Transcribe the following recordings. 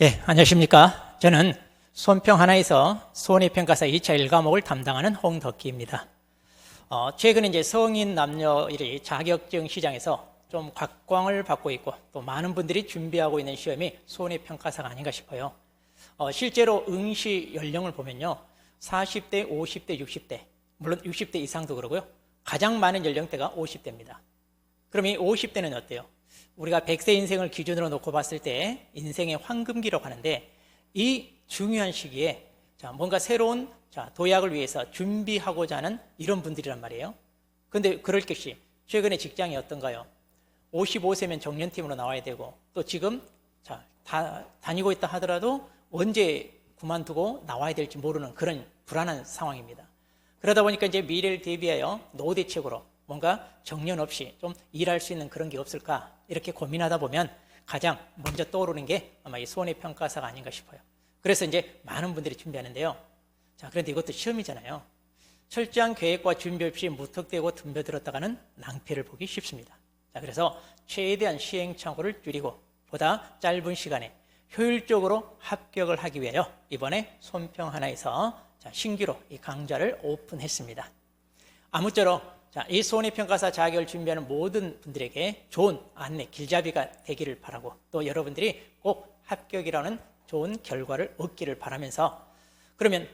안녕하십니까. 저는 손평하나에서 손해평가사 2차 1과목을 담당하는 홍덕기입니다. 최근에 이제 성인 남녀들이 자격증 시장에서 좀 각광을 받고 있고 또 많은 분들이 준비하고 있는 시험이 손해평가사가 아닌가 싶어요. 실제로 응시 연령을 보면요. 40대, 50대, 60대, 물론 60대 이상도 그러고요. 가장 많은 연령대가 50대입니다. 그럼 이 50대는 어때요? 우리가 100세 인생을 기준으로 놓고 봤을 때 인생의 황금기라고 하는데 이 중요한 시기에 뭔가 새로운 도약을 위해서 준비하고자 하는 이런 분들이란 말이에요. 그런데 그럴 것이 최근에 직장이 어떤가요? 55세면 정년팀으로 나와야 되고 또 지금 다 다니고 있다 하더라도 언제 그만두고 나와야 될지 모르는 그런 불안한 상황입니다. 그러다 보니까 이제 미래를 대비하여 노후대책으로 뭔가 정년 없이 좀 일할 수 있는 그런 게 없을까 이렇게 고민하다 보면 가장 먼저 떠오르는 게 아마 이 손해평가사가 아닌가 싶어요. 그래서 이제 많은 분들이 준비하는데요. 그런데 이것도 시험이잖아요. 철저한 계획과 준비 없이 무턱대고 덤벼들었다가는 낭패를 보기 쉽습니다. 그래서 최대한 시행착오를 줄이고 보다 짧은 시간에 효율적으로 합격을 하기 위하여 이번에 손평하나에서 신규로 이 강좌를 오픈했습니다. 아무쪼록 이 손해평가사 자격을 준비하는 모든 분들에게 좋은 안내, 길잡이가 되기를 바라고 또 여러분들이 꼭 합격이라는 좋은 결과를 얻기를 바라면서 그러면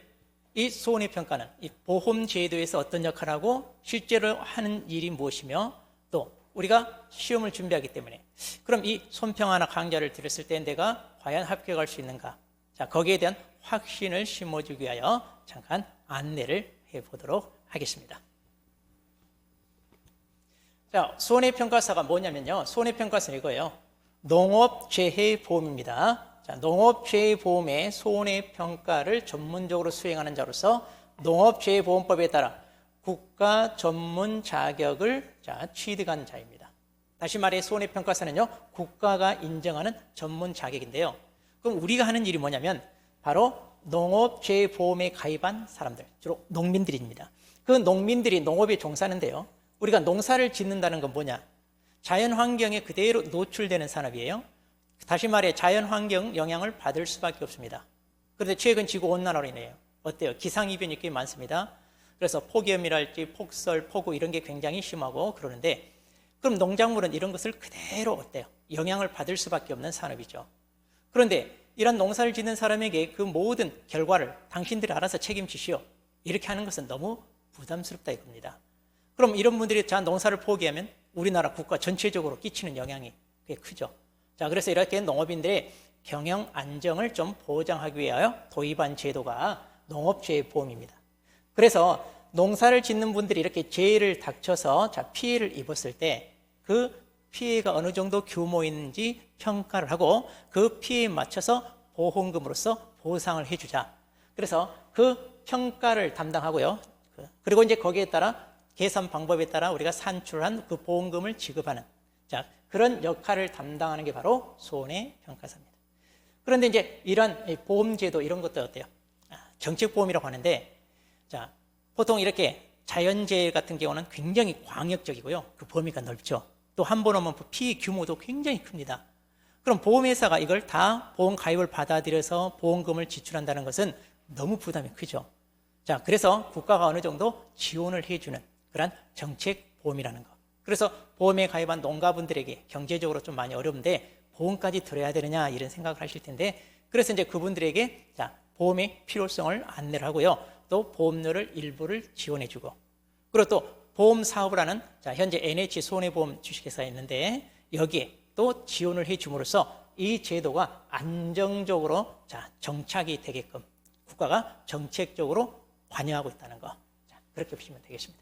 이 손해평가는 이 보험제도에서 어떤 역할을 하고 실제로 하는 일이 무엇이며 또 우리가 시험을 준비하기 때문에 그럼 이 손평하나 강좌를 들었을 때 내가 과연 합격할 수 있는가? 거기에 대한 확신을 심어주기 위하여 잠깐 안내를 해보도록 하겠습니다. 손해평가사가 뭐냐면요. 손해평가사는 이거예요. 농업재해보험입니다. 농업재해보험의 손해평가를 전문적으로 수행하는 자로서 농업재해보험법에 따라 국가 전문 자격을 취득한 자입니다. 다시 말해 손해평가사는요. 국가가 인정하는 전문 자격인데요. 그럼 우리가 하는 일이 뭐냐면 바로 농업재해보험에 가입한 사람들, 주로 농민들입니다. 그 농민들이 농업에 종사하는데요. 우리가 농사를 짓는다는 건 뭐냐? 자연환경에 그대로 노출되는 산업이에요. 다시 말해 자연환경 영향을 받을 수밖에 없습니다. 그런데 최근 지구온난화로 인해요. 어때요? 기상이변이 꽤 많습니다. 그래서 폭염이랄지 폭설, 폭우 이런 게 굉장히 심하고 그러는데 그럼 농작물은 이런 것을 그대로 어때요? 영향을 받을 수밖에 없는 산업이죠. 그런데 이런 농사를 짓는 사람에게 그 모든 결과를 당신들이 알아서 책임지시오. 이렇게 하는 것은 너무 부담스럽다 이겁니다. 그럼 이런 분들이 농사를 포기하면 우리나라 국가 전체적으로 끼치는 영향이 꽤 크죠. 그래서 이렇게 농업인들의 경영 안정을 좀 보장하기 위하여 도입한 제도가 농업재해보험입니다. 그래서 농사를 짓는 분들이 이렇게 재해를 닥쳐서 피해를 입었을 때 그 피해가 어느 정도 규모인지 평가를 하고 그 피해에 맞춰서 보험금으로서 보상을 해주자. 그래서 그 평가를 담당하고요. 그리고 이제 거기에 따라 계산 방법에 따라 우리가 산출한 그 보험금을 지급하는 그런 역할을 담당하는 게 바로 손해평가사입니다. 그런데 이제 이런 보험제도 이런 것도 어때요? 정책보험이라고 하는데 보통 이렇게 자연재해 같은 경우는 굉장히 광역적이고요. 그 범위가 넓죠. 또 한 번 오면 피해 규모도 굉장히 큽니다. 그럼 보험회사가 이걸 다 보험 가입을 받아들여서 보험금을 지출한다는 것은 너무 부담이 크죠. 그래서 국가가 어느 정도 지원을 해주는 그런 정책보험이라는 거. 그래서 보험에 가입한 농가분들에게 경제적으로 좀 많이 어려운데 보험까지 들어야 되느냐 이런 생각을 하실 텐데 그래서 이제 그분들에게 보험의 필요성을 안내를 하고요. 또 보험료를 일부를 지원해주고 그리고 또 보험 사업을 하는 현재 NH 손해보험 주식회사가 있는데 여기에 또 지원을 해줌으로써 이 제도가 안정적으로 정착이 되게끔 국가가 정책적으로 관여하고 있다는 거. 그렇게 보시면 되겠습니다.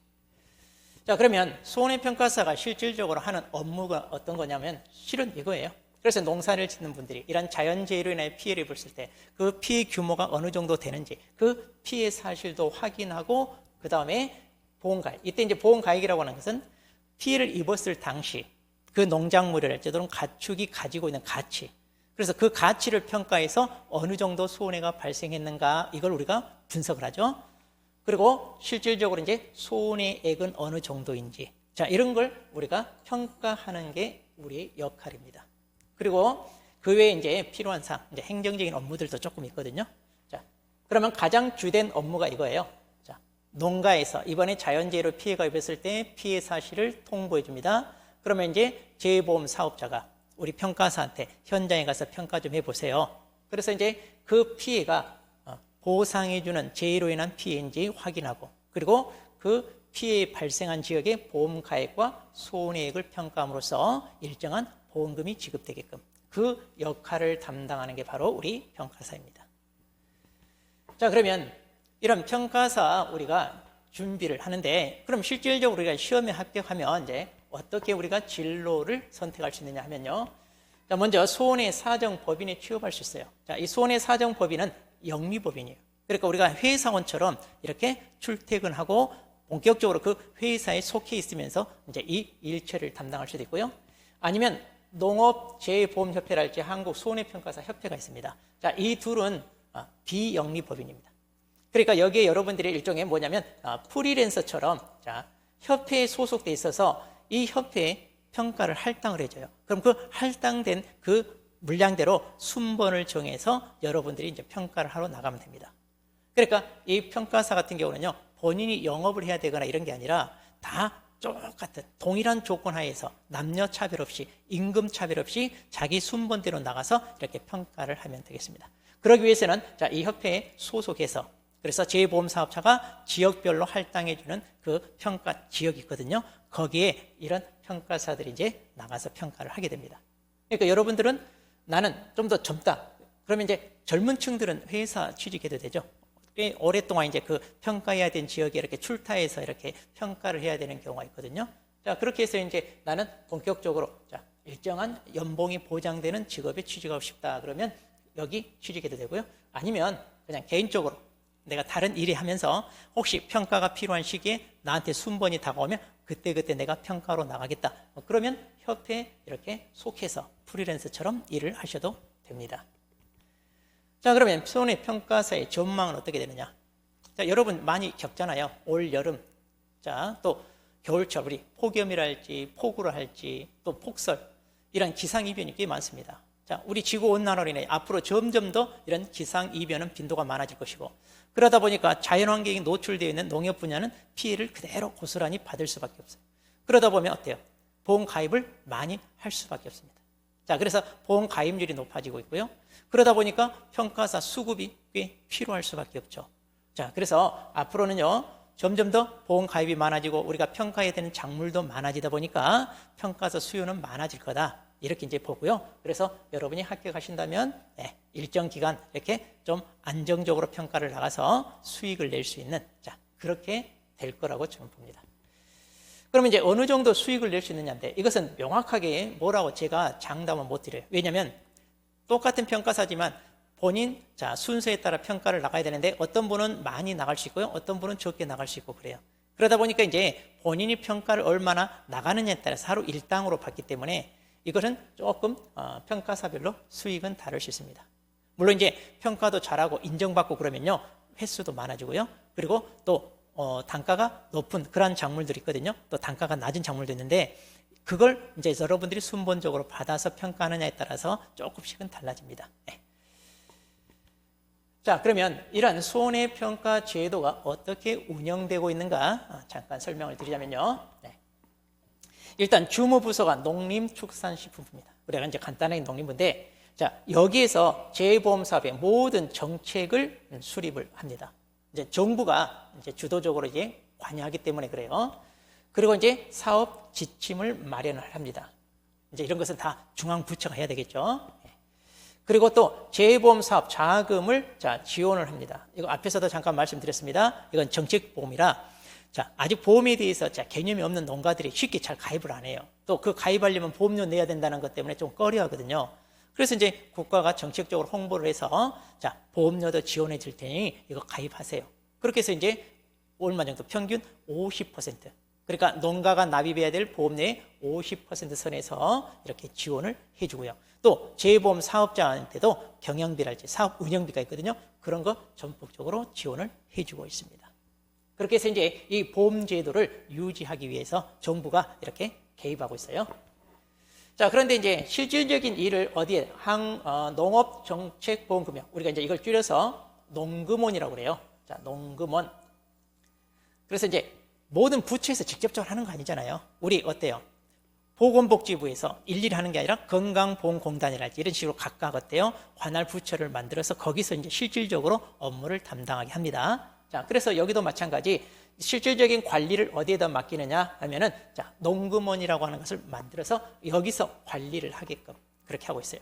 그러면 손해평가사가 실질적으로 하는 업무가 어떤 거냐면 실은 이거예요. 그래서 농사를 짓는 분들이 이런 자연재해로 인해 피해를 입었을 때 그 피해 규모가 어느 정도 되는지 그 피해 사실도 확인하고 그 다음에 보험가액. 이때 이제 보험가액이라고 하는 것은 피해를 입었을 당시 그 농작물이랄지 또는 가축이 가지고 있는 가치. 그래서 그 가치를 평가해서 어느 정도 손해가 발생했는가 이걸 우리가 분석을 하죠. 그리고 실질적으로 이제 손해액은 어느 정도인지 이런 걸 우리가 평가하는 게 우리의 역할입니다. 그리고 그 외에 이제 필요한 사항, 이제 행정적인 업무들도 조금 있거든요. 자, 그러면 가장 주된 업무가 이거예요. 자, 농가에서 이번에 자연재해로 피해가 입었을 때 피해 사실을 통보해 줍니다. 그러면 이제 재해보험 사업자가 우리 평가사한테 현장에 가서 평가 좀 해보세요. 그래서 이제 그 피해가 보상해주는 재해로 인한 피해인지 확인하고, 그리고 그 피해 발생한 지역의 보험 가액과 손해액을 평가함으로써 일정한 보험금이 지급되게끔 그 역할을 담당하는 게 바로 우리 평가사입니다. 자, 그러면 이런 평가사 우리가 준비를 하는데, 그럼 실질적으로 우리가 시험에 합격하면 이제 어떻게 우리가 진로를 선택할 수 있느냐 하면요. 자, 먼저 손해사정법인에 취업할 수 있어요. 자, 이 손해사정법인은 영리법인이에요. 그러니까 우리가 회사원처럼 이렇게 출퇴근하고 본격적으로 그 회사에 속해 있으면서 이제 이 일처리를 담당할 수도 있고요. 아니면 농업재해보험협회랄지 한국손해평가사협회가 있습니다. 자, 이 둘은 비영리법인입니다. 그러니까 여기에 여러분들이 일종의 뭐냐면 프리랜서처럼 자, 협회에 소속돼 있어서 이 협회에 평가를 할당을 해줘요. 그럼 그 할당된 그 물량대로 순번을 정해서 여러분들이 이제 평가를 하러 나가면 됩니다. 그러니까 이 평가사 같은 경우는요, 본인이 영업을 해야 되거나 이런 게 아니라 다 똑같은 동일한 조건 하에서 남녀 차별 없이 임금 차별 없이 자기 순번대로 나가서 이렇게 평가를 하면 되겠습니다. 그러기 위해서는 자, 이 협회에 소속해서, 그래서 재해보험사업자가 지역별로 할당해주는 그 평가 지역이 있거든요. 거기에 이런 평가사들이 이제 나가서 평가를 하게 됩니다. 그러니까 여러분들은 나는 좀 더 젊다. 그러면 이제 젊은 층들은 회사 취직해도 되죠. 꽤 오랫동안 이제 그 평가해야 되는 지역에 이렇게 출타해서 이렇게 평가를 해야 되는 경우가 있거든요. 자, 그렇게 해서 이제 나는 본격적으로 자, 일정한 연봉이 보장되는 직업에 취직하고 싶다. 그러면 여기 취직해도 되고요. 아니면 그냥 개인적으로 내가 다른 일을 하면서 혹시 평가가 필요한 시기에 나한테 순번이 다가오면 그때 내가 평가로 나가겠다. 그러면 협회에 이렇게 속해서 프리랜서처럼 일을 하셔도 됩니다. 자, 그러면 손해평가사의 전망은 어떻게 되느냐? 자, 여러분 많이 겪잖아요. 올 여름, 자, 또 겨울철 우리 폭염이랄지 폭우를 할지 또 폭설 이런 기상이변이 꽤 많습니다. 자, 우리 지구온난화로 인해 앞으로 점점 더 이런 기상이변은 빈도가 많아질 것이고, 그러다 보니까 자연환경이 노출되어 있는 농업 분야는 피해를 그대로 고스란히 받을 수밖에 없어요. 그러다 보면 어때요? 보험 가입을 많이 할 수밖에 없습니다. 자, 그래서 보험 가입률이 높아지고 있고요. 그러다 보니까 평가사 수급이 꽤 필요할 수밖에 없죠. 자, 그래서 앞으로는요, 점점 더 보험 가입이 많아지고 우리가 평가해야 되는 작물도 많아지다 보니까 평가사 수요는 많아질 거다. 이렇게 이제 보고요. 그래서 여러분이 합격하신다면 일정 기간 이렇게 좀 안정적으로 평가를 나가서 수익을 낼 수 있는, 자, 그렇게 될 거라고 저는 봅니다. 그러면 이제 어느 정도 수익을 낼 수 있느냐인데, 이것은 명확하게 뭐라고 제가 장담은 못 드려요. 왜냐하면 똑같은 평가사지만 본인 자 순서에 따라 평가를 나가야 되는데, 어떤 분은 많이 나갈 수 있고요, 어떤 분은 적게 나갈 수 있고 그래요. 그러다 보니까 이제 본인이 평가를 얼마나 나가느냐에 따라서 하루 일당으로 받기 때문에 이것은 조금 평가사별로 수익은 다를 수 있습니다. 물론 이제 평가도 잘하고 인정받고 그러면요, 횟수도 많아지고요. 그리고 또 단가가 높은 그런 작물들이 있거든요. 또 단가가 낮은 작물도 있는데, 그걸 이제 여러분들이 순번적으로 받아서 평가하느냐에 따라서 조금씩은 달라집니다. 네. 자, 그러면 이러한 손해평가 제도가 어떻게 운영되고 있는가 잠깐 설명을 드리자면요. 네. 일단 주무부서가 농림축산식품부입니다. 우리가 이제 간단하게 농림부인데, 자, 여기에서 재해보험사업의 모든 정책을 수립을 합니다. 이제 정부가 이제 주도적으로 이제 관여하기 때문에 그래요. 그리고 이제 사업 지침을 마련을 합니다. 이제 이런 것은 다 중앙부처가 해야 되겠죠. 그리고 또 재해보험 사업 자금을 지원을 합니다. 이거 앞에서도 잠깐 말씀드렸습니다. 이건 정책보험이라 아직 보험에 대해서 개념이 없는 농가들이 쉽게 잘 가입을 안 해요. 또 그 가입하려면 보험료 내야 된다는 것 때문에 좀 꺼려하거든요. 그래서 이제 국가가 정책적으로 홍보를 해서 보험료도 지원해 줄 테니 이거 가입하세요. 그렇게 해서 이제 얼마 정도 평균 50%. 그러니까 농가가 납입해야 될 보험료의 50% 선에서 이렇게 지원을 해주고요. 또 재해보험 사업자한테도 경영비랄지 사업 운영비가 있거든요. 그런 거 전폭적으로 지원을 해주고 있습니다. 그렇게 해서 이제 이 보험 제도를 유지하기 위해서 정부가 이렇게 개입하고 있어요. 자, 그런데 이제 실질적인 일을 어디에 농업정책보험금융, 우리가 이제 이걸 줄여서 농금원이라고 그래요. 자, 농금원. 그래서 이제 모든 부처에서 직접적으로 하는 거 아니잖아요. 우리 어때요? 보건복지부에서 일일이 하는 게 아니라 건강보험공단이랄지 이런 식으로 각각 어때요? 관할 부처를 만들어서 거기서 이제 실질적으로 업무를 담당하게 합니다. 자, 그래서 여기도 마찬가지 실질적인 관리를 어디에다 맡기느냐 하면은 자, 농금원이라고 하는 것을 만들어서 여기서 관리를 하게끔 그렇게 하고 있어요.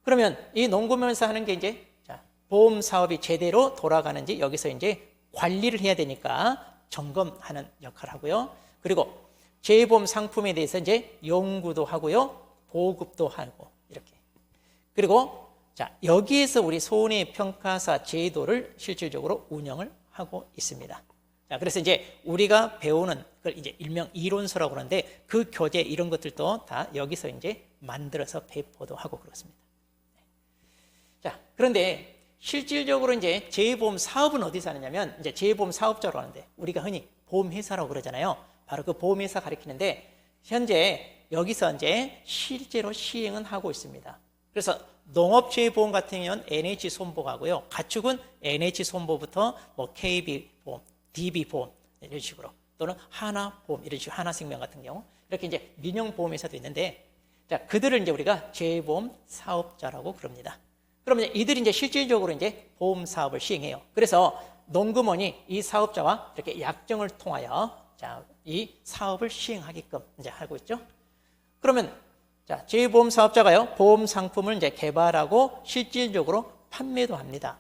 그러면 이 농금원에서 하는 게 이제 자, 보험 사업이 제대로 돌아가는지 여기서 이제 관리를 해야 되니까 점검하는 역할을 하고요. 그리고 재보험 상품에 대해서 이제 연구도 하고요. 보급도 하고 이렇게. 그리고 자, 여기에서 우리 손해평가사 제도를 실질적으로 운영을 하고 있습니다. 자, 그래서 이제 우리가 배우는 그걸 이제 일명 이론서라고 하는데 그 교재 이런 것들도 다 여기서 이제 만들어서 배포도 하고 그렇습니다. 자, 그런데 실질적으로 이제 재보험 사업은 어디서 하느냐면 이제 재보험 사업자로 하는데 우리가 흔히 보험회사라고 그러잖아요. 바로 그 보험회사 가리키는데 현재 여기서 이제 실제로 시행은 하고 있습니다. 그래서 농업재보험 같은 경우는 NH손보가고요. 가축은 NH손보부터 뭐 KB보험, DB보험 이런 식으로 또는 하나보험 이런 식으로 하나생명 같은 경우 이렇게 이제 민영보험회사도 있는데 자, 그들을 이제 우리가 재보험 사업자라고 그럽니다. 그러면 이들이 이제 실질적으로 이제 보험 사업을 시행해요. 그래서 농금원이 이 사업자와 이렇게 약정을 통하여 자, 이 사업을 시행하게끔 이제 하고 있죠. 그러면 자, 재보험 사업자가요, 보험 상품을 이제 개발하고 실질적으로 판매도 합니다.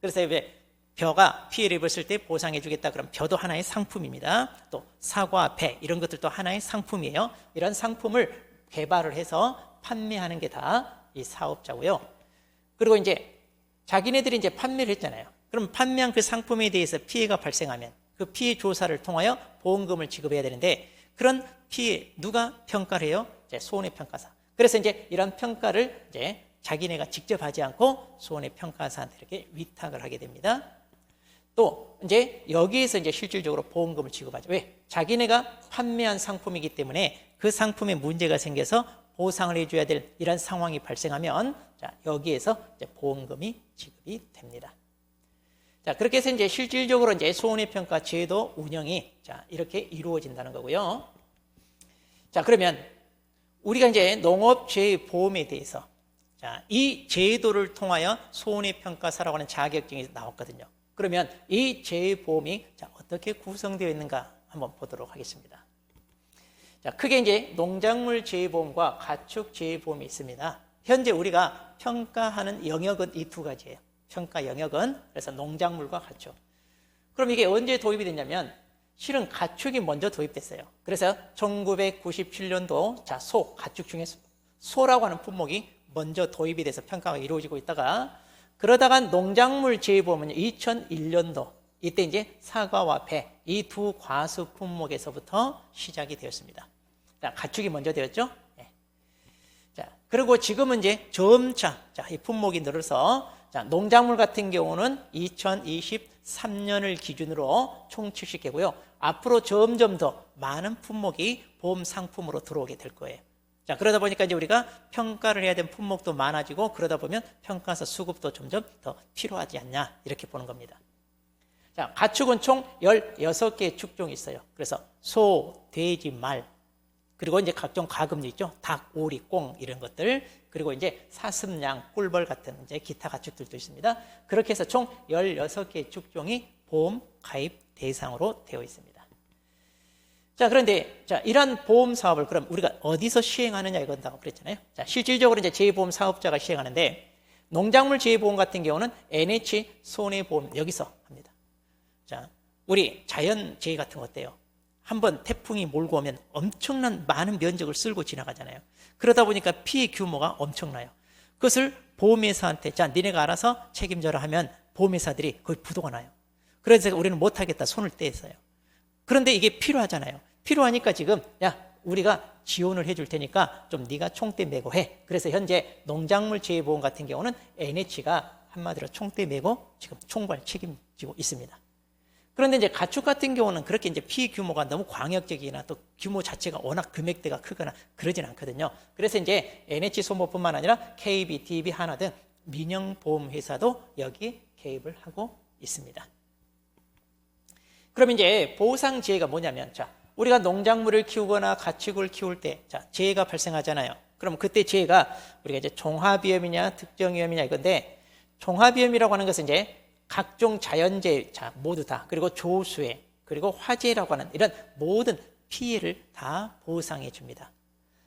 그래서 이제 벼가 피해를 입었을 때 보상해 주겠다 그럼 벼도 하나의 상품입니다. 또 사과, 배 이런 것들도 하나의 상품이에요. 이런 상품을 개발을 해서 판매하는 게 다 이 사업자고요. 그리고 이제 자기네들이 이제 판매를 했잖아요. 그럼 판매한 그 상품에 대해서 피해가 발생하면 그 피해 조사를 통하여 보험금을 지급해야 되는데 그런 피해 누가 평가를 해요? 이제 손해평가사. 그래서 이제 이런 평가를 이제 자기네가 직접 하지 않고 손해평가사한테 이렇게 위탁을 하게 됩니다. 또 이제 여기에서 이제 실질적으로 보험금을 지급하죠. 왜? 자기네가 판매한 상품이기 때문에 그 상품에 문제가 생겨서 보상을 해줘야 될 이런 상황이 발생하면 자, 여기에서 이제 보험금이 지급이 됩니다. 자, 그렇게 해서 이제 실질적으로 이제 손해평가 제도 운영이 자, 이렇게 이루어진다는 거고요. 자, 그러면 우리가 이제 농업재보험에 대해서 자, 이 제도를 통하여 손해평가사라고 하는 자격증이 나왔거든요. 그러면 이 재보험이 자, 어떻게 구성되어 있는가 한번 보도록 하겠습니다. 자, 크게 이제 농작물 재보험과 가축 재보험이 있습니다. 현재 우리가 평가하는 영역은 이 두 가지예요. 평가 영역은 그래서 농작물과 가축. 그럼 이게 언제 도입이 됐냐면 실은 가축이 먼저 도입됐어요. 그래서 1997년도 자, 가축 중에 소라고 하는 품목이 먼저 도입이 돼서 평가가 이루어지고 있다가 그러다가 농작물 재보험은 2001년도 이때 이제 사과와 배 이 두 과수 품목에서부터 시작이 되었습니다. 자, 가축이 먼저 되었죠. 네. 자, 그리고 지금은 이제 점차 자, 이 품목이 늘어서 자, 농작물 같은 경우는 2023년을 기준으로 총 70개고요. 앞으로 점점 더 많은 품목이 보험 상품으로 들어오게 될 거예요. 자, 그러다 보니까 이제 우리가 평가를 해야 되는 품목도 많아지고 그러다 보면 평가사 수급도 점점 더 필요하지 않냐 이렇게 보는 겁니다. 자, 가축은 총 16개의 축종이 있어요. 그래서 소, 돼지, 말 그리고 이제 각종 가금류 있죠. 닭, 오리, 꽁 이런 것들 그리고 이제 사슴, 양, 꿀벌 같은 이제 기타 가축들도 있습니다. 그렇게 해서 총 16개의 축종이 보험 가입 대상으로 되어 있습니다. 자, 그런데 자, 이러한 보험 사업을 그럼 우리가 어디서 시행하느냐 이건다고 그랬잖아요. 자, 실질적으로 이제 재보험 사업자가 시행하는데 농작물 재보험 같은 경우는 NH 손해보험 여기서 합니다. 자, 우리 자연재해 같은 거 어때요? 한번 태풍이 몰고 오면 엄청난 많은 면적을 쓸고 지나가잖아요. 그러다 보니까 피해 규모가 엄청나요. 그것을 보험회사한테 자, 니네가 알아서 책임져라 하면 보험회사들이 거의 부도가 나요. 그래서 우리는 못하겠다 손을 떼서요. 그런데 이게 필요하잖아요. 필요하니까 지금 야, 우리가 지원을 해줄 테니까 좀 네가 총대 메고 해. 그래서 현재 농작물 재보험 같은 경우는 NH가 한마디로 총대 메고 지금 총괄 책임지고 있습니다. 그런데 이제 가축 같은 경우는 그렇게 이제 피해 규모가 너무 광역적이나 또 규모 자체가 워낙 금액대가 크거나 그러진 않거든요. 그래서 이제 NH 손보뿐만 아니라 KB, DB, 하나 등 민영보험회사도 여기 개입을 하고 있습니다. 그럼 이제 보상재해가 뭐냐면, 자, 우리가 농작물을 키우거나 가축을 키울 때, 자, 재해가 발생하잖아요. 그럼 그때 재해가 우리가 이제 종합위험이냐, 특정위험이냐 이건데, 종합위험이라고 하는 것은 이제 각종 자연재해, 자, 모두 다, 그리고 조수해, 그리고 화재라고 하는 이런 모든 피해를 다 보상해 줍니다.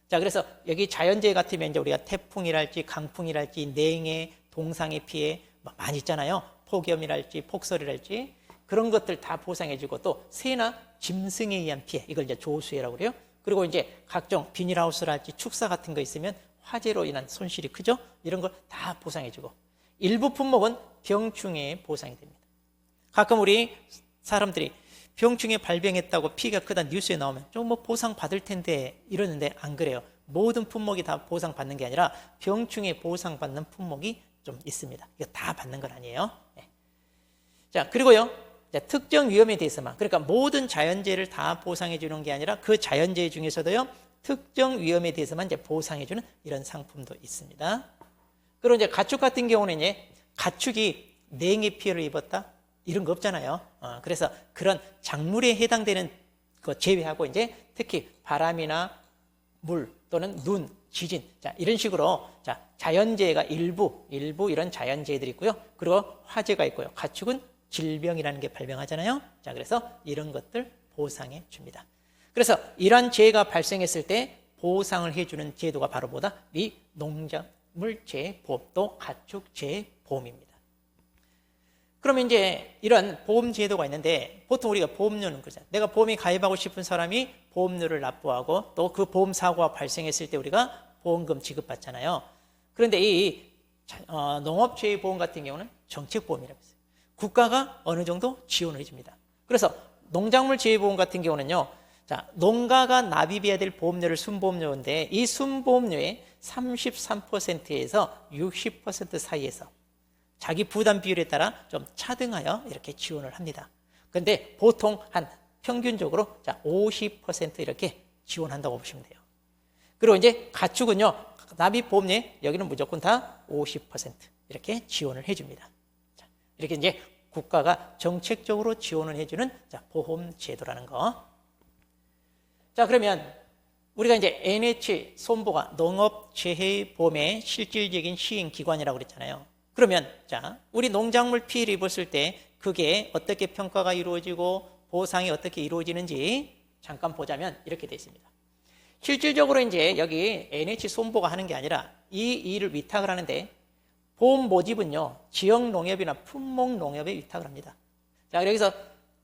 자, 그래서 여기 자연재해 같으면 이제 우리가 태풍이랄지 강풍이랄지 냉해, 동상의 피해 많이 있잖아요. 폭염이랄지 폭설이랄지 그런 것들 다 보상해주고, 또 새나 짐승에 의한 피해, 이걸 이제 조수해라고 그래요. 그리고 이제 각종 비닐하우스랄지 축사 같은 거 있으면 화재로 인한 손실이 크죠. 이런 걸 다 보상해주고, 일부 품목은 병충해에 보상이 됩니다. 가끔 우리 사람들이 병충해 발병했다고 피해가 크다 뉴스에 나오면 좀 뭐 보상 받을 텐데 이러는데 안 그래요. 모든 품목이 다 보상 받는 게 아니라 병충해 보상 받는 품목이 좀 있습니다. 이거 다 받는 건 아니에요. 네. 자, 그리고요, 특정 위험에 대해서만, 그러니까 모든 자연재해를 다 보상해 주는 게 아니라 그 자연재해 중에서도요, 특정 위험에 대해서만 이제 보상해 주는 이런 상품도 있습니다. 그리고 이제 가축 같은 경우는 이제 가축이 냉해 피해를 입었다 이런 거 없잖아요. 그래서 그런 작물에 해당되는 거 제외하고 이제 특히 바람이나 물 또는 눈, 지진, 자, 이런 식으로, 자, 자연재해가 일부 이런 자연재해들이 있고요. 그리고 화재가 있고요. 가축은 질병이라는 게 발병하잖아요. 자, 그래서 이런 것들 보상해 줍니다. 그래서 이런 재해가 발생했을 때 보상을 해주는 제도가 바로 뭐다? 이 농작물재해보험, 또 가축재해보험입니다. 그러면 이제 이런 보험 제도가 있는데, 보통 우리가 보험료는 그러잖아요. 내가 보험에 가입하고 싶은 사람이 보험료를 납부하고 또 그 보험 사고가 발생했을 때 우리가 보험금 지급받잖아요. 그런데 이 농업재해보험 같은 경우는 정책보험이라고 했어요. 국가가 어느 정도 지원을 해줍니다. 그래서 농작물재해보험 같은 경우는요, 자, 농가가 납입해야 될 보험료를 순보험료인데, 이 순보험료의 33%에서 60% 사이에서 자기 부담 비율에 따라 좀 차등하여 이렇게 지원을 합니다. 그런데 보통 한 평균적으로 자 50% 이렇게 지원한다고 보시면 돼요. 그리고 이제 가축은요, 납입보험료에 여기는 무조건 다 50% 이렇게 지원을 해줍니다. 자, 이렇게 이제 국가가 정책적으로 지원을 해주는 자, 보험 제도라는 거. 자, 그러면 우리가 이제 NH 손보가 농업재해보험의 실질적인 시행기관이라고 그랬잖아요. 그러면 자, 우리 농작물 피해를 입었을 때 그게 어떻게 평가가 이루어지고 보상이 어떻게 이루어지는지 잠깐 보자면 이렇게 되어 있습니다. 실질적으로 이제 여기 NH 손보가 하는 게 아니라 이 일을 위탁을 하는데, 보험 모집은요, 지역 농협이나 품목 농협에 위탁을 합니다. 자, 여기서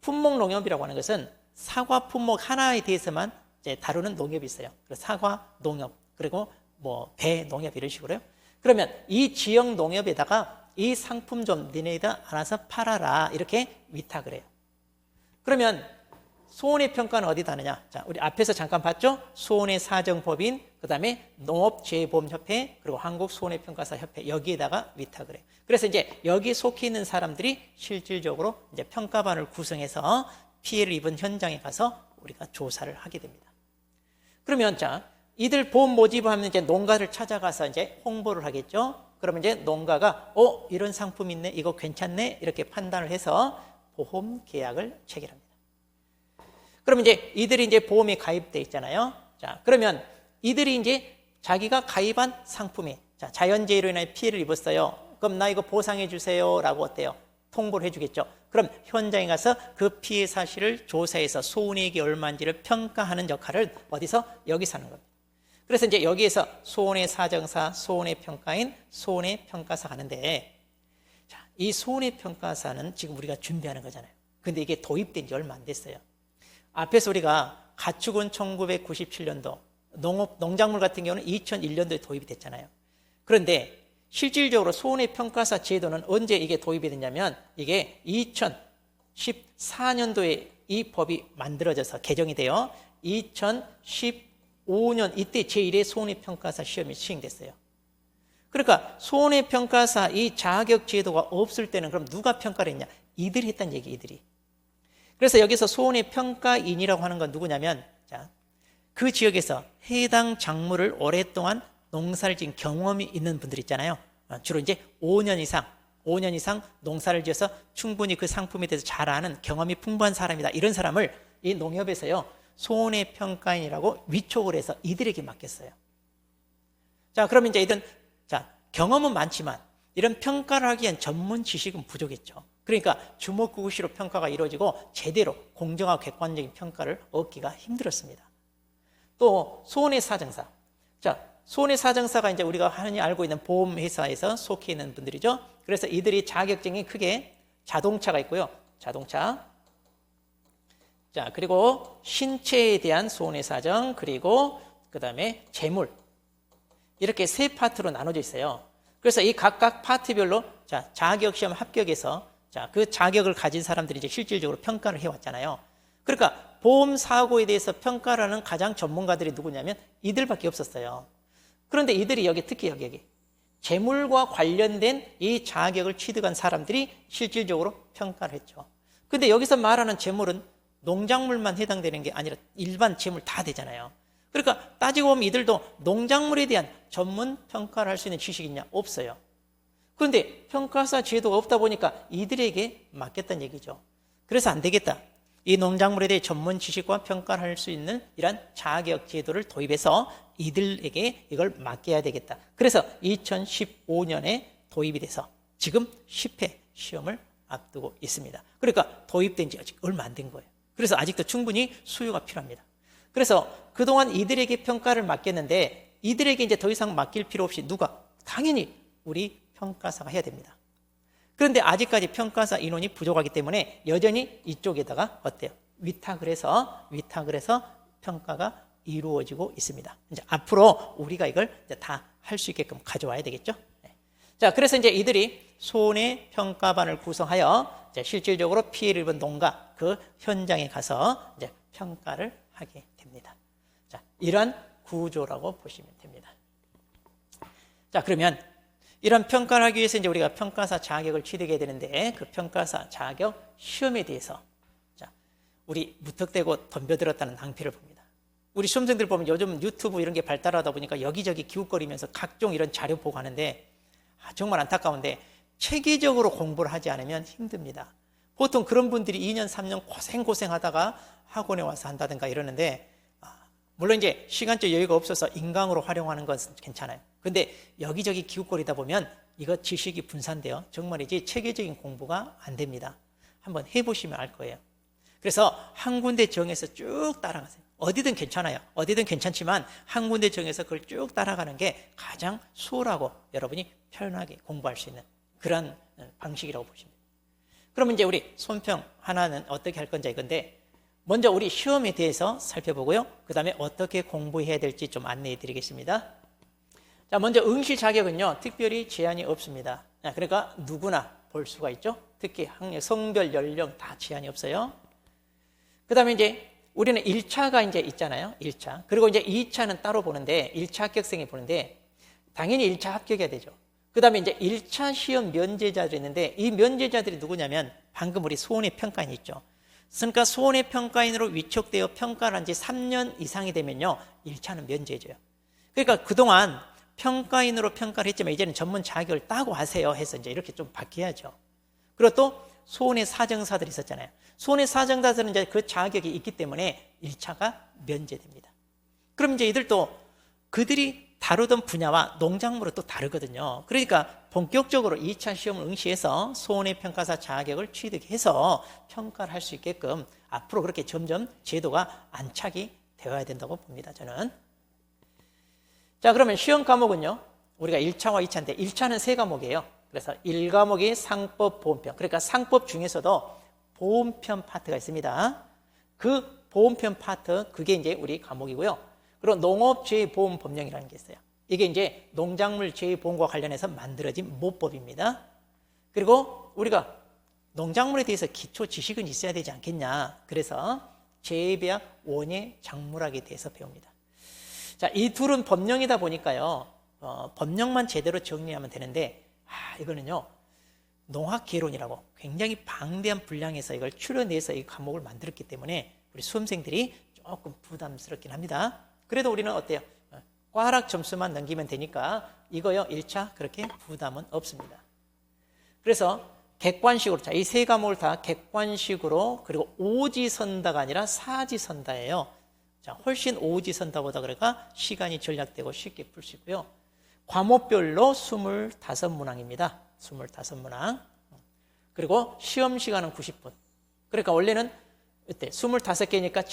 품목 농협이라고 하는 것은 사과 품목 하나에 대해서만 이제 다루는 농협이 있어요. 그래서 사과 농협, 그리고 뭐 배 농협 이런 식으로요. 그러면 이 지역 농협에다가 이 상품 좀 니네가 알아서 팔아라 이렇게 위탁을 해요. 그러면 손해평가는 어디다 하느냐? 자, 우리 앞에서 잠깐 봤죠? 손해사정법인, 그 다음에 농업재해보험협회, 그리고 한국손해평가사협회, 여기에다가 위탁을 해요. 그래서 이제 여기 속해 있는 사람들이 실질적으로 이제 평가반을 구성해서 피해를 입은 현장에 가서 우리가 조사를 하게 됩니다. 그러면 자, 이들 보험 모집을 하면 이제 농가를 찾아가서 이제 홍보를 하겠죠. 그러면 이제 농가가 이런 상품 있네, 이거 괜찮네 이렇게 판단을 해서 보험 계약을 체결합니다. 그러면 이제 이들이 이제 보험에 가입돼 있잖아요. 자, 그러면 이들이 이제 자기가 가입한 상품에, 자, 자연재해로 인해 피해를 입었어요. 그럼 나 이거 보상해 주세요라고 어때요? 통보를 해주겠죠. 그럼 현장에 가서 그 피해 사실을 조사해서 손해액이 얼마인지를 평가하는 역할을 어디서? 여기서 하는 겁니다. 그래서 이제 여기에서 손해사정사, 손해평가인, 손해평가사 하는데, 자, 이 손해평가사는 지금 우리가 준비하는 거잖아요. 근데 이게 도입된 지 얼마 안 됐어요. 앞에서 우리가 가축은 1997년도, 농작물 같은 경우는 2001년도에 도입이 됐잖아요. 그런데 실질적으로 손해평가사 제도는 언제 이게 도입이 됐냐면, 이게 2014년도에 이 법이 만들어져서 개정이 돼요. 2015년 이때 제1회 손해평가사 시험이 시행됐어요. 그러니까 손해평가사 이 자격 제도가 없을 때는 그럼 누가 평가를 했냐? 이들이 했다는 얘기, 이들이. 그래서 여기서 소원의평가인이라고 하는 건 누구냐면, 자, 그 지역에서 해당 작물을 오랫동안 농사를 지은 경험이 있는 분들 있잖아요. 주로 이제 5년 이상 농사를 지어서 충분히 그 상품에 대해서 잘 아는 경험이 풍부한 사람이다. 이런 사람을 이 농협에서요, 소원의평가인이라고 위촉을 해서 이들에게 맡겼어요. 자, 그러면 이제 이든, 자, 경험은 많지만 이런 평가를 하기 위한 전문 지식은 부족했죠. 그러니까 주먹구구시로 평가가 이루어지고 제대로 공정하고 객관적인 평가를 얻기가 힘들었습니다. 또 소원의 사정사. 자, 소원의 사정사가 이제 우리가 흔히 알고 있는 보험회사에서 속해 있는 분들이죠. 그래서 이들이 자격증이 크게 자동차가 있고요. 자동차. 자, 그리고 신체에 대한 소원의 사정, 그리고 그 다음에 재물. 이렇게 세 파트로 나눠져 있어요. 그래서 이 각각 파트별로 자, 자격시험 합격해서 자, 그 자격을 가진 사람들이 이제 실질적으로 평가를 해왔잖아요. 그러니까 보험 사고에 대해서 평가를 하는 가장 전문가들이 누구냐면 이들밖에 없었어요. 그런데 이들이 특히 여기 재물과 관련된 이 자격을 취득한 사람들이 실질적으로 평가를 했죠. 근데 여기서 말하는 재물은 농작물만 해당되는 게 아니라 일반 재물 다 되잖아요. 그러니까 따지고 보면 이들도 농작물에 대한 전문 평가를 할 수 있는 지식이 있냐? 없어요. 그런데 평가사 제도가 없다 보니까 이들에게 맡겼다는 얘기죠. 그래서 안 되겠다. 이 농작물에 대해 전문 지식과 평가를 할 수 있는 이런 자격 제도를 도입해서 이들에게 이걸 맡겨야 되겠다. 그래서 2015년에 도입이 돼서 지금 10회 시험을 앞두고 있습니다. 그러니까 도입된 지 아직 얼마 안 된 거예요. 그래서 아직도 충분히 수요가 필요합니다. 그래서 그동안 이들에게 평가를 맡겼는데 이들에게 이제 더 이상 맡길 필요 없이 누가? 당연히 우리 평가사가 해야 됩니다. 그런데 아직까지 평가사 인원이 부족하기 때문에 여전히 이쪽에다가 어때요? 위탁을 해서 평가가 이루어지고 있습니다. 이제 앞으로 우리가 이걸 다 할 수 있게끔 가져와야 되겠죠? 네. 자, 그래서 이제 이들이 손해 평가반을 구성하여 이제 실질적으로 피해를 입은 농가 그 현장에 가서 이제 평가를 하게 됩니다. 자, 이런 구조라고 보시면 됩니다. 자, 그러면 이런 평가를 하기 위해서 이제 우리가 평가사 자격을 취득해야 되는데 그 평가사 자격 시험에 대해서 자, 우리 무턱대고 덤벼들었다는 낭패를 봅니다. 우리 수험생들 보면 요즘 유튜브 이런 게 발달하다 보니까 여기저기 기웃거리면서 각종 이런 자료 보고 하는데 정말 안타까운데 체계적으로 공부를 하지 않으면 힘듭니다. 보통 그런 분들이 2년, 3년 고생하다가 학원에 와서 한다든가 이러는데 물론 이제 시간적 여유가 없어서 인강으로 활용하는 것은 괜찮아요. 근데 여기저기 기웃거리다 보면 이거 지식이 분산돼요. 정말이지 체계적인 공부가 안 됩니다. 한번 해보시면 알 거예요. 그래서 한 군데 정해서 쭉 따라가세요. 어디든 괜찮아요. 어디든 괜찮지만 한 군데 정해서 그걸 쭉 따라가는 게 가장 수월하고 여러분이 편하게 공부할 수 있는 그런 방식이라고 보시면 돼요. 그러면 이제 우리 손평 하나는 어떻게 할 건지 이건데 먼저 우리 시험에 대해서 살펴보고요. 그 다음에 어떻게 공부해야 될지 좀 안내해 드리겠습니다. 자, 먼저 응시 자격은요, 특별히 제한이 없습니다. 그러니까 누구나 볼 수가 있죠. 특히 학력, 성별, 연령 다 제한이 없어요. 그 다음에 이제 우리는 1차가 이제 있잖아요. 1차. 그리고 이제 2차는 따로 보는데 1차 합격생이 보는데 당연히 1차 합격해야 되죠. 그 다음에 이제 1차 시험 면제자들이 있는데 이 면제자들이 누구냐면 방금 우리 소원의 평가인이 있죠. 그러니까 소원의 평가인으로 위촉되어 평가를 한 지 3년 이상이 되면요 1차는 면제해줘요. 그러니까 그동안 평가인으로 평가를 했지만 이제는 전문 자격을 따고 하세요 해서 이제 이렇게 좀 바뀌어야죠. 그리고 또 소원의 사정사들이 있었잖아요. 소원의 사정사들은 이제 그 자격이 있기 때문에 1차가 면제됩니다. 그럼 이제 이들도 그들이 다루던 분야와 농작물은 또 다르거든요. 그러니까 본격적으로 2차 시험을 응시해서 소원의 평가사 자격을 취득해서 평가를 할 수 있게끔 앞으로 그렇게 점점 제도가 안착이 되어야 된다고 봅니다. 저는. 자, 그러면 시험 과목은요. 우리가 1차와 2차인데 1차는 3과목이에요. 그래서 1과목이 상법, 보험편. 그러니까 상법 중에서도 보험편 파트가 있습니다. 그 보험편 파트, 그게 이제 우리 과목이고요. 그리고 농업재해보험법령이라는 게 있어요. 이게 이제 농작물 재해보험과 관련해서 만들어진 모법입니다. 그리고 우리가 농작물에 대해서 기초 지식은 있어야 되지 않겠냐. 그래서 재배학 원예 작물학에 대해서 배웁니다. 자, 이 둘은 법령이다 보니까요. 법령만 제대로 정리하면 되는데 이거는요. 농학개론이라고 굉장히 방대한 분량에서 이걸 추려내서 이 과목을 만들었기 때문에 우리 수험생들이 조금 부담스럽긴 합니다. 그래도 우리는 어때요? 꽈락 점수만 넘기면 되니까 이거요 1차 그렇게 부담은 없습니다. 그래서 객관식으로, 자, 이 세 과목을 다 객관식으로, 그리고 오지선다가 아니라 사지선다예요. 자, 훨씬 오지선다보다 그러니까 시간이 절약되고 쉽게 풀 수 있고요. 과목별로 25문항입니다. 25문항. 그리고 시험 시간은 90분. 그러니까 원래는 이때 25개니까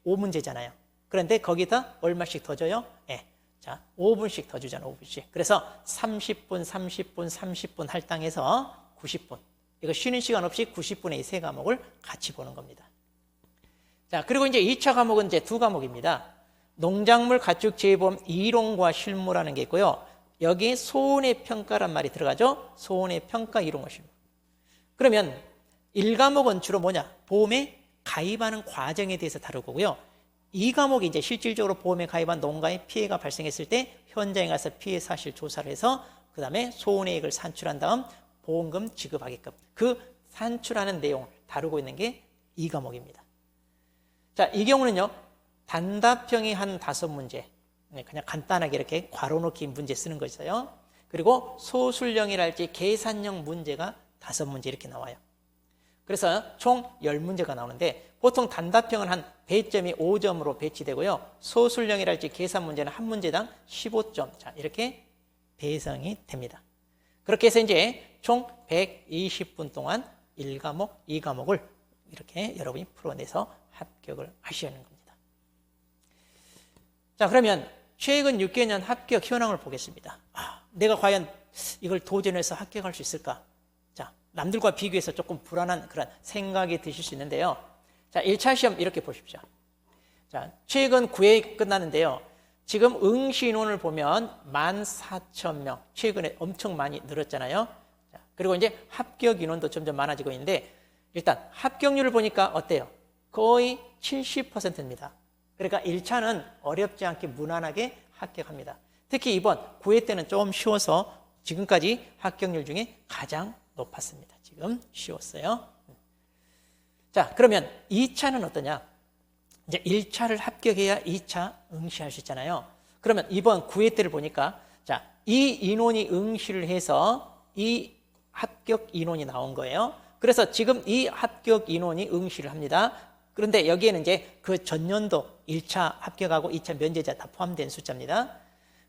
75문제잖아요. 그런데 거기다 얼마씩 더 줘요? 네. 자, 5분씩 더 주잖아, 5분씩. 그래서 30분, 30분, 30분 할당해서 90분. 이거 쉬는 시간 없이 90분의 이 세 과목을 같이 보는 겁니다. 자, 그리고 이제 2차 과목은 이제 두 과목입니다. 농작물 가축 재배보험 이론과 실무라는 게 있고요. 여기 손해평가란 말이 들어가죠. 손해평가 이론과 실무. 그러면 1과목은 주로 뭐냐? 보험에 가입하는 과정에 대해서 다루고요. 2과목이 이제 실질적으로 보험에 가입한 농가에 피해가 발생했을 때 현장에 가서 피해 사실 조사를 해서 그 다음에 손해액을 산출한 다음 보험금 지급하게끔 그 산출하는 내용을 다루고 있는 게 2과목입니다. 자, 이 경우는요, 단답형이 한 5문제, 그냥 간단하게 이렇게 괄호넣기 문제 쓰는 거 있어요. 그리고 소술형이랄지 계산형 문제가 5문제 이렇게 나와요. 그래서 총 10문제가 나오는데 보통 단답형은 한 배점이 5점으로 배치되고요. 소술형이랄지 계산 문제는 한 문제당 15점. 자, 이렇게 배성이 됩니다. 그렇게 해서 이제 총 120분 동안 1과목, 2과목을 이렇게 여러분이 풀어내서 합격을 하시는 겁니다. 자, 그러면 최근 6개년 합격 현황을 보겠습니다. 내가 과연 이걸 도전해서 합격할 수 있을까? 자, 남들과 비교해서 조금 불안한 그런 생각이 드실 수 있는데요. 자, 1차 시험 이렇게 보십시오. 자, 최근 9회 끝났는데요. 지금 응시 인원을 보면 14,000명. 최근에 엄청 많이 늘었잖아요. 자, 그리고 이제 합격 인원도 점점 많아지고 있는데 일단 합격률을 보니까 어때요? 거의 70%입니다. 그러니까 1차는 어렵지 않게 무난하게 합격합니다. 특히 이번 9회 때는 좀 쉬워서 지금까지 합격률 중에 가장 높았습니다. 지금 쉬웠어요. 자, 그러면 2차는 어떠냐? 이제 1차를 합격해야 2차 응시할 수 있잖아요. 그러면 이번 9회 때를 보니까 자, 이 인원이 응시를 해서 이 합격 인원이 나온 거예요. 그래서 지금 이 합격 인원이 응시를 합니다. 그런데 여기에는 이제 그 전년도 1차 합격하고 2차 면제자 다 포함된 숫자입니다.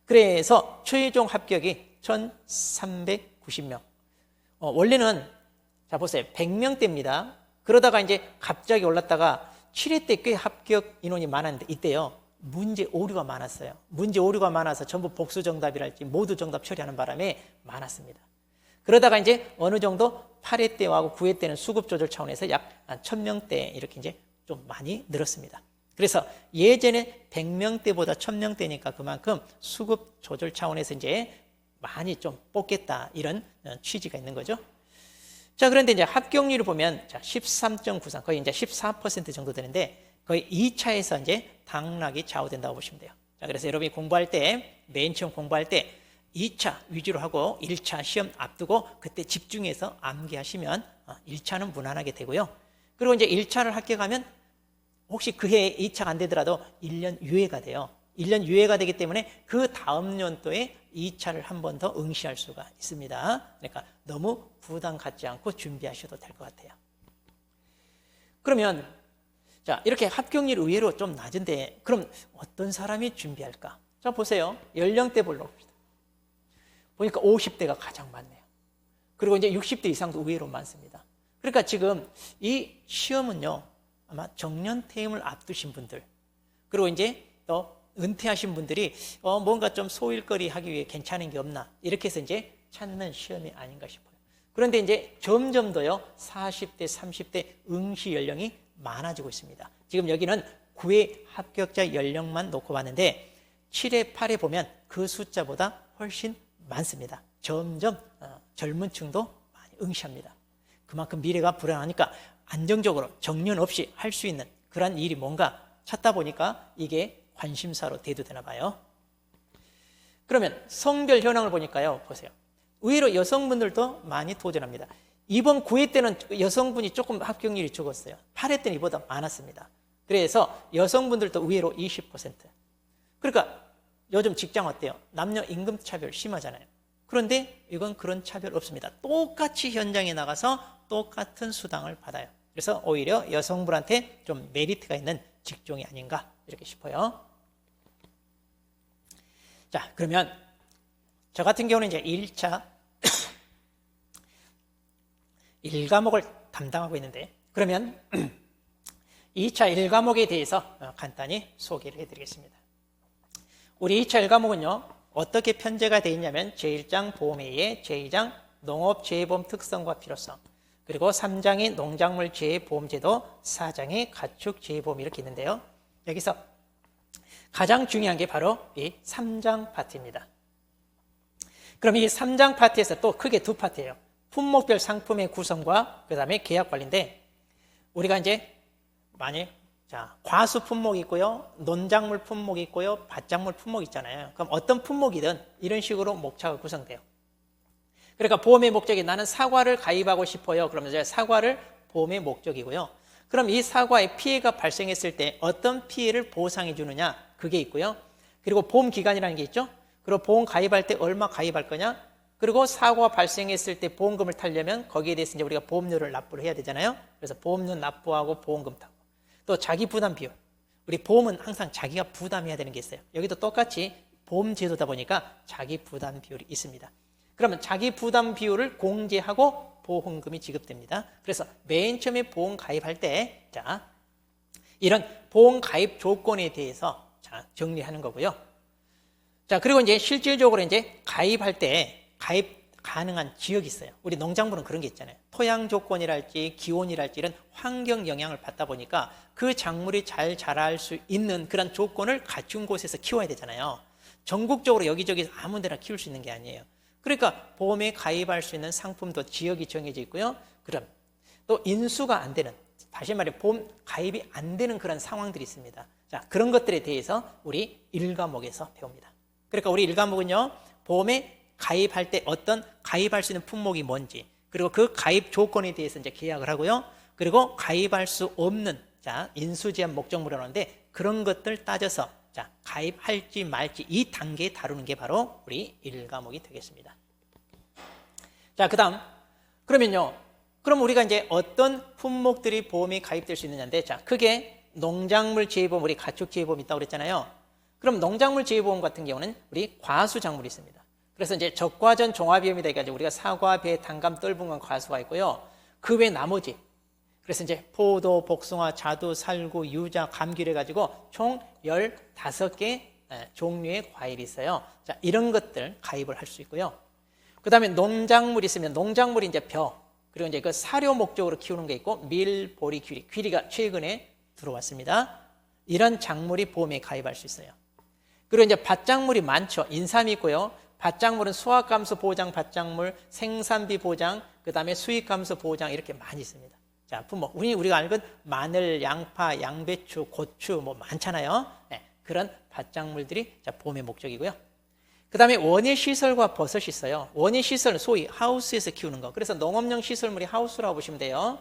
그래서 최종 합격이 1,390명. 원래는 자 보세요. 100명대입니다. 그러다가 이제 갑자기 올랐다가 7회 때 꽤 합격 인원이 많았는데 이때요. 문제 오류가 많았어요. 문제 오류가 많아서 전부 복수 정답이랄지 모두 정답 처리하는 바람에 많았습니다. 그러다가 이제 어느 정도 8회 때하고 9회 때는 수급 조절 차원에서 약 1,000명대 이렇게 이제 좀 많이 늘었습니다. 그래서 예전에 100명대보다 1,000명대니까 그만큼 수급 조절 차원에서 이제 많이 좀 뽑겠다 이런 취지가 있는 거죠. 자, 그런데 이제 합격률을 보면 자, 13.93 거의 이제 14% 정도 되는데 거의 2차에서 이제 당락이 좌우된다고 보시면 돼요. 자, 그래서 여러분이 공부할 때 맨 처음 공부할 때 2차 위주로 하고 1차 시험 앞두고 그때 집중해서 암기하시면 1차는 무난하게 되고요. 그리고 이제 1차를 합격하면 혹시 그 해에 2차가 안 되더라도 1년 유예가 돼요. 1년 유예가 되기 때문에 그 다음 연도에 2차를 한 번 더 응시할 수가 있습니다. 그러니까 너무 부담 갖지 않고 준비하셔도 될 것 같아요. 그러면 자, 이렇게 합격률 의외로 좀 낮은데 그럼 어떤 사람이 준비할까? 자, 보세요. 연령대별로 봅시다. 보니까 50대가 가장 많네요. 그리고 이제 60대 이상도 의외로 많습니다. 그러니까 지금 이 시험은요, 아마 정년퇴임을 앞두신 분들, 그리고 이제 또 은퇴하신 분들이 뭔가 좀 소일거리 하기 위해 괜찮은 게 없나, 이렇게 해서 이제 찾는 시험이 아닌가 싶어요. 그런데 이제 점점 더요, 40대, 30대 응시 연령이 많아지고 있습니다. 지금 여기는 9회 합격자 연령만 놓고 봤는데 7회, 8회 보면 그 숫자보다 훨씬 많습니다. 점점 젊은 층도 많이 응시합니다. 그만큼 미래가 불안하니까 안정적으로 정년 없이 할 수 있는 그런 일이 뭔가 찾다 보니까 이게 관심사로 대두되나 봐요. 그러면 성별 현황을 보니까요, 보세요. 의외로 여성분들도 많이 도전합니다. 이번 9회 때는 여성분이 조금 합격률이 적었어요. 8회 때는 이보다 많았습니다. 그래서 여성분들도 의외로 20%. 그러니까 요즘 직장 어때요? 남녀 임금 차별 심하잖아요. 그런데 이건 그런 차별 없습니다. 똑같이 현장에 나가서 똑같은 수당을 받아요. 그래서 오히려 여성분한테 좀 메리트가 있는 직종이 아닌가 이렇게 싶어요. 자, 그러면 저 같은 경우는 이제 1차 1과목을 담당하고 있는데, 그러면 2차 1과목에 대해서 간단히 소개를 해드리겠습니다. 우리 2차 1과목은요, 어떻게 편제가 되어 있냐면 제1장 보험회의, 제2장 농업재해보험 특성과 필요성, 그리고 3장의 농작물 재해보험제도, 4장의 가축재해보험 이렇게 있는데요. 여기서 가장 중요한 게 바로 이 3장 파트입니다. 그럼 이 3장 파트에서 또 크게 두 파트예요. 품목별 상품의 구성과 그 다음에 계약 관리인데, 우리가 이제 많이 과수 품목이 있고요, 논작물 품목이 있고요, 밭작물 품목이 있잖아요. 그럼 어떤 품목이든 이런 식으로 목차가 구성돼요. 그러니까 보험의 목적이 나는 사과를 가입하고 싶어요. 그러면 이제 사과를 보험의 목적이고요. 그럼 이 사과에 피해가 발생했을 때 어떤 피해를 보상해 주느냐, 그게 있고요. 그리고 보험 기간이라는 게 있죠. 그리고 보험 가입할 때 얼마 가입할 거냐, 그리고 사고가 발생했을 때 보험금을 타려면 거기에 대해서 이제 우리가 보험료를 납부를 해야 되잖아요. 그래서 보험료 납부하고 보험금 타고, 또 자기 부담 비율. 우리 보험은 항상 자기가 부담해야 되는 게 있어요. 여기도 똑같이 보험 제도다 보니까 자기 부담 비율이 있습니다. 그러면 자기 부담 비율을 공제하고 보험금이 지급됩니다. 그래서 맨 처음에 보험 가입할 때 이런 보험 가입 조건에 대해서 정리하는 거고요. 그리고 이제 실질적으로 이제 가입할 때 가입 가능한 지역이 있어요. 우리 농작물은 그런 게 있잖아요. 토양 조건이랄지 기온이랄지 이런 환경 영향을 받다 보니까 그 작물이 잘 자랄 수 있는 그런 조건을 갖춘 곳에서 키워야 되잖아요. 전국적으로 여기저기 아무 데나 키울 수 있는 게 아니에요. 그러니까 보험에 가입할 수 있는 상품도 지역이 정해져 있고요. 그럼 또 인수가 안 되는, 다시 말해 보험 가입이 안 되는 그런 상황들이 있습니다. 그런 것들에 대해서 우리 1과목에서 배웁니다. 그러니까 우리 1과목은요, 보험에 가입할 때 어떤 가입할 수 있는 품목이 뭔지, 그리고 그 가입 조건에 대해서 이제 계약을 하고요. 그리고 가입할 수 없는 인수제한 목적물이라고 하는데 그런 것들 따져서 가입할지 말지 이 단계에 다루는 게 바로 우리 1과목이 되겠습니다. 그 다음, 그러면요, 그럼 우리가 이제 어떤 품목들이 보험에 가입될 수 있느냐인데, 크게 농작물 재해보험, 우리 가축 재해보험 있다고 그랬잖아요. 그럼 농작물 재해보험 같은 경우는 우리 과수작물이 있습니다. 그래서 이제 적과전 종합위험이다 해가지고 우리가 사과, 배, 단감, 떫은 과수가 있고요. 그 외 나머지, 그래서 이제 포도, 복숭아, 자두, 살구, 유자, 감귤 해가지고 총 15개 종류의 과일이 있어요. 이런 것들 가입을 할 수 있고요. 그 다음에 농작물이 있으면 농작물이 이제 벼, 그리고 이제 그 사료 목적으로 키우는 게 있고 밀, 보리, 귀리, 귀리가 최근에 들어왔습니다. 이런 작물이 보험에 가입할 수 있어요. 그리고 이제 밭작물이 많죠. 인삼이 있고요. 밭작물은 수확감소 보장 밭작물, 생산비 보장, 그 다음에 수익감소 보장 이렇게 많이 있습니다. 품목. 우리가 알건 마늘, 양파, 양배추, 고추 뭐 많잖아요. 그런 밭작물들이 보험의 목적이고요. 그 다음에 원예시설과 버섯이 있어요. 원예시설은 소위 하우스에서 키우는 거. 그래서 농업용 시설물이 하우스라고 보시면 돼요.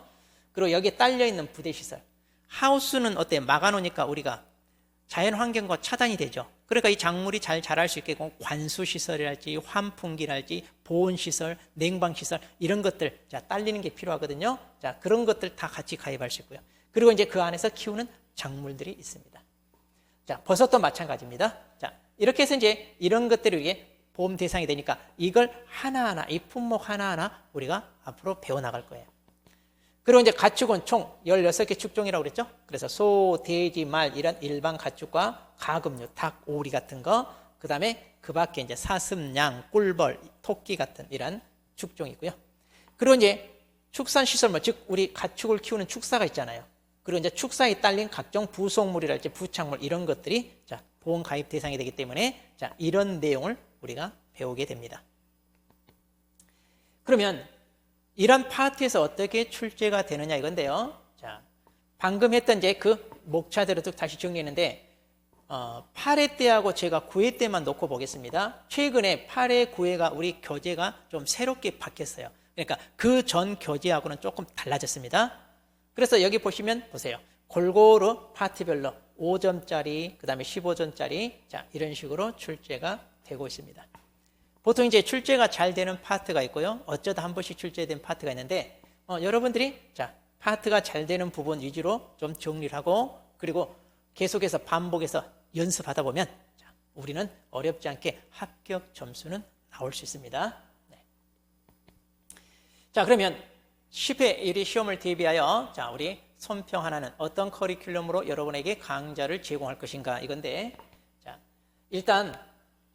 그리고 여기에 딸려있는 부대시설. 하우스는 어때요? 막아놓으니까 우리가 자연환경과 차단이 되죠. 그러니까 이 작물이 잘 자랄 수 있게 관수시설이랄지 환풍기랄지 보온시설, 냉방시설 이런 것들 딸리는 게 필요하거든요. 그런 것들 다 같이 가입할 수 있고요. 그리고 이제 그 안에서 키우는 작물들이 있습니다. 버섯도 마찬가지입니다. 이렇게 해서 이제 이런 것들이 이게 보험 대상이 되니까 이걸 하나하나, 이 품목 하나하나 우리가 앞으로 배워나갈 거예요. 그리고 이제 가축은 총 16개 축종이라고 그랬죠. 그래서 소, 돼지, 말 이런 일반 가축과 가금류, 닭, 오리 같은 거, 그 다음에 그 밖에 이제 사슴, 양, 꿀벌, 토끼 같은 이런 축종이 있고요. 그리고 이제 축산시설물, 즉 우리 가축을 키우는 축사가 있잖아요. 그리고 이제 축사에 딸린 각종 부속물이랄지 부착물 이런 것들이 보험 가입 대상이 되기 때문에 이런 내용을 우리가 배우게 됩니다. 그러면 이런 파트에서 어떻게 출제가 되느냐 이건데요. 방금 했던 이제 그 목차대로 쭉 다시 정리했는데 8회 때하고 제가 9회 때만 놓고 보겠습니다. 최근에 8회, 9회가 우리 교재가 좀 새롭게 바뀌었어요. 그러니까 그 전 교재하고는 조금 달라졌습니다. 그래서 여기 보시면 보세요. 골고루 파트별로 5점짜리, 그 다음에 15점짜리, 자, 이런 식으로 출제가 되고 있습니다. 보통 이제 출제가 잘 되는 파트가 있고요. 어쩌다 한 번씩 출제된 파트가 있는데, 여러분들이, 자, 파트가 잘 되는 부분 위주로 좀 정리를 하고, 그리고 계속해서 반복해서 연습하다 보면, 자, 우리는 어렵지 않게 합격 점수는 나올 수 있습니다. 네. 자, 그러면 10회 1위 시험을 대비하여, 자, 우리 손평 하나는 어떤 커리큘럼으로 여러분에게 강좌를 제공할 것인가 이건데, 자, 일단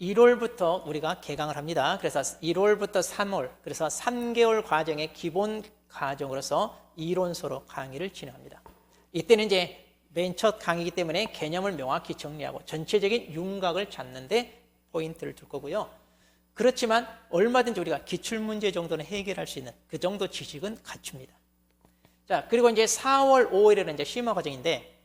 1월부터 우리가 개강을 합니다. 그래서 1월부터 3월, 그래서 3개월 과정의 기본 과정으로서 이론서로 강의를 진행합니다. 이때는 이제 맨 첫 강의이기 때문에 개념을 명확히 정리하고 전체적인 윤곽을 잡는데 포인트를 둘 거고요. 그렇지만 얼마든지 우리가 기출문제 정도는 해결할 수 있는 그 정도 지식은 갖춥니다. 자, 그리고 이제 4월, 5월에는 이제 심화 과정인데,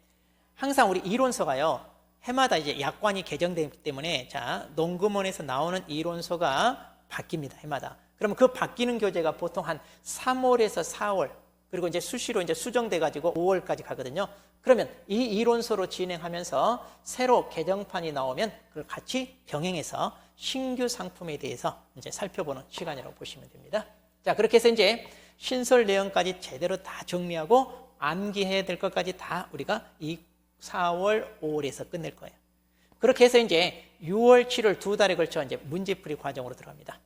항상 우리 이론서가요, 해마다 이제 약관이 개정되기 때문에, 자, 논금원에서 나오는 이론서가 바뀝니다. 해마다. 그러면 그 바뀌는 교재가 보통 한 3월에서 4월, 그리고 이제 수시로 이제 수정돼가지고 5월까지 가거든요. 그러면 이 이론서로 진행하면서 새로 개정판이 나오면 그걸 같이 병행해서 신규 상품에 대해서 이제 살펴보는 시간이라고 보시면 됩니다. 자, 그렇게 해서 이제 신설 내용까지 제대로 다 정리하고 암기해야 될 것까지 다 우리가 이 4월, 5월에서 끝낼 거예요. 그렇게 해서 이제 6월, 7월 두 달에 걸쳐 이제 문제풀이 과정으로 들어갑니다.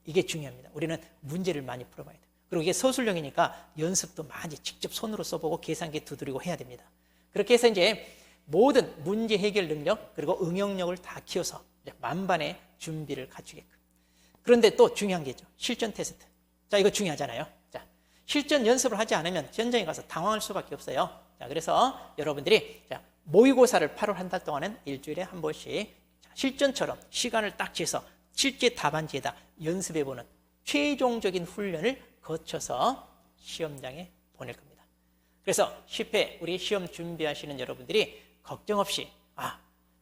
이게 중요합니다. 우리는 문제를 많이 풀어봐야 돼요. 그리고 이게 서술형이니까 연습도 많이 직접 손으로 써보고 계산기 두드리고 해야 됩니다. 그렇게 해서 이제 모든 문제 해결 능력 그리고 응용력을 다 키워서 이제 만반의 준비를 갖추게끔. 그런데 또 중요한 게 있죠. 실전 테스트. 자, 이거 중요하잖아요. 자, 실전 연습을 하지 않으면 현장에 가서 당황할 수밖에 없어요. 자, 그래서 여러분들이 자, 모의고사를 8월 한 달 동안은 일주일에 한 번씩 실전처럼 시간을 딱 재서 실제 답안지에다 연습해보는 최종적인 훈련을 거쳐서 시험장에 보낼 겁니다. 그래서 10회 우리 시험 준비하시는 여러분들이 걱정 없이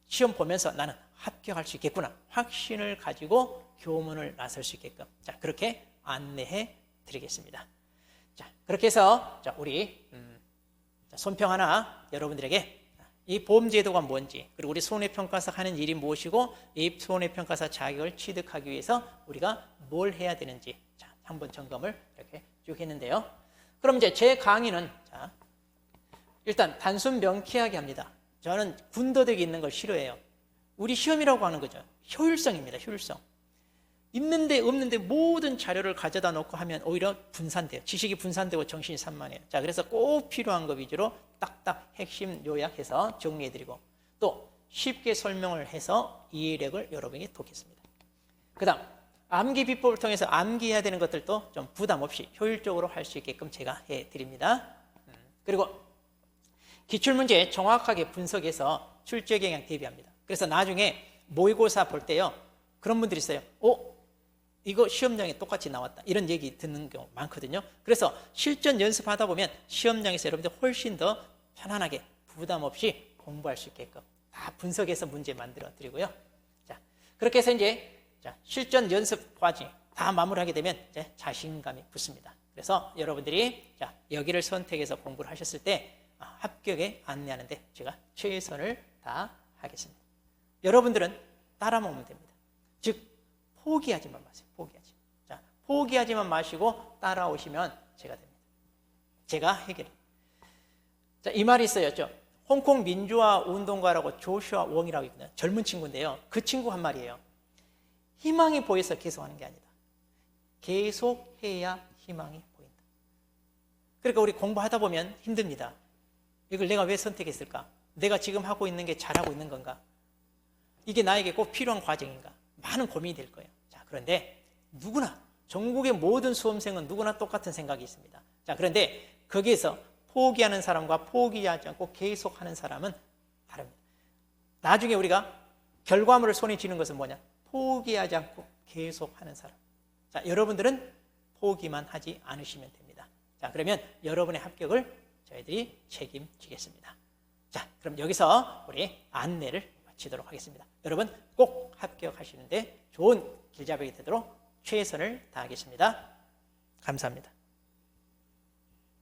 시험 보면서 나는 합격할 수 있겠구나 확신을 가지고 교문을 나설 수 있게끔 자, 그렇게 안내해 드리겠습니다. 자, 그렇게 해서 자, 우리 손평 하나 여러분들에게 이 보험제도가 뭔지 그리고 우리 손해평가사 하는 일이 무엇이고 이 손해평가사 자격을 취득하기 위해서 우리가 뭘 해야 되는지 자, 한번 점검을 이렇게 쭉 했는데요. 그럼 이제 제 강의는 자, 일단 단순 명쾌하게 합니다. 저는 군더더기 있는 걸 싫어해요. 우리 시험이라고 하는 거죠. 효율성입니다. 효율성. 있는데 없는데 모든 자료를 가져다 놓고 하면 오히려 분산돼요. 지식이 분산되고 정신이 산만해요. 자, 그래서 꼭 필요한 거 위주로 딱딱 핵심 요약해서 정리해드리고 또 쉽게 설명을 해서 이해력을 여러분에게 돕겠습니다. 그 다음 암기 비법을 통해서 암기해야 되는 것들도 좀 부담 없이 효율적으로 할 수 있게끔 제가 해드립니다. 그리고 기출문제 정확하게 분석해서 출제 경향 대비합니다. 그래서 나중에 모의고사 볼 때요. 그런 분들이 있어요. 이거 시험장에 똑같이 나왔다. 이런 얘기 듣는 경우 많거든요. 그래서 실전 연습하다 보면 시험장에서 여러분들 훨씬 더 편안하게 부담 없이 공부할 수 있게끔 다 분석해서 문제 만들어 드리고요. 자, 그렇게 해서 이제 자, 실전 연습 과정 다 마무리하게 되면 이제 자신감이 붙습니다. 그래서 여러분들이 자, 여기를 선택해서 공부를 하셨을 때 합격에 안내하는데 제가 최선을 다하겠습니다. 여러분들은 따라 먹으면 됩니다. 즉 포기하지만 마세요. 포기하지. 자, 포기하지만 마시고 따라오시면 제가 됩니다. 제가 해결해. 자, 이 말이 있어요. 홍콩 민주화 운동가라고 조슈아 웡이라고 있거든요. 젊은 친구인데요. 그 친구 한 말이에요. 희망이 보여서 계속하는 게 아니다. 계속해야 희망이 보인다. 그러니까 우리 공부하다 보면 힘듭니다. 이걸 내가 왜 선택했을까? 내가 지금 하고 있는 게 잘하고 있는 건가? 이게 나에게 꼭 필요한 과정인가? 많은 고민이 될 거예요. 자, 그런데 누구나 전국의 모든 수험생은 누구나 똑같은 생각이 있습니다. 자, 그런데 거기에서 포기하는 사람과 포기하지 않고 계속하는 사람은 다릅니다. 나중에 우리가 결과물을 손에 쥐는 것은 뭐냐? 포기하지 않고 계속하는 사람. 자, 여러분들은 포기만 하지 않으시면 됩니다. 자, 그러면 여러분의 합격을 저희들이 책임지겠습니다. 자, 그럼 여기서 우리 안내를 마치도록 하겠습니다. 여러분 꼭 합격하시는데 좋은 길잡이가 되도록 최선을 다하겠습니다. 감사합니다.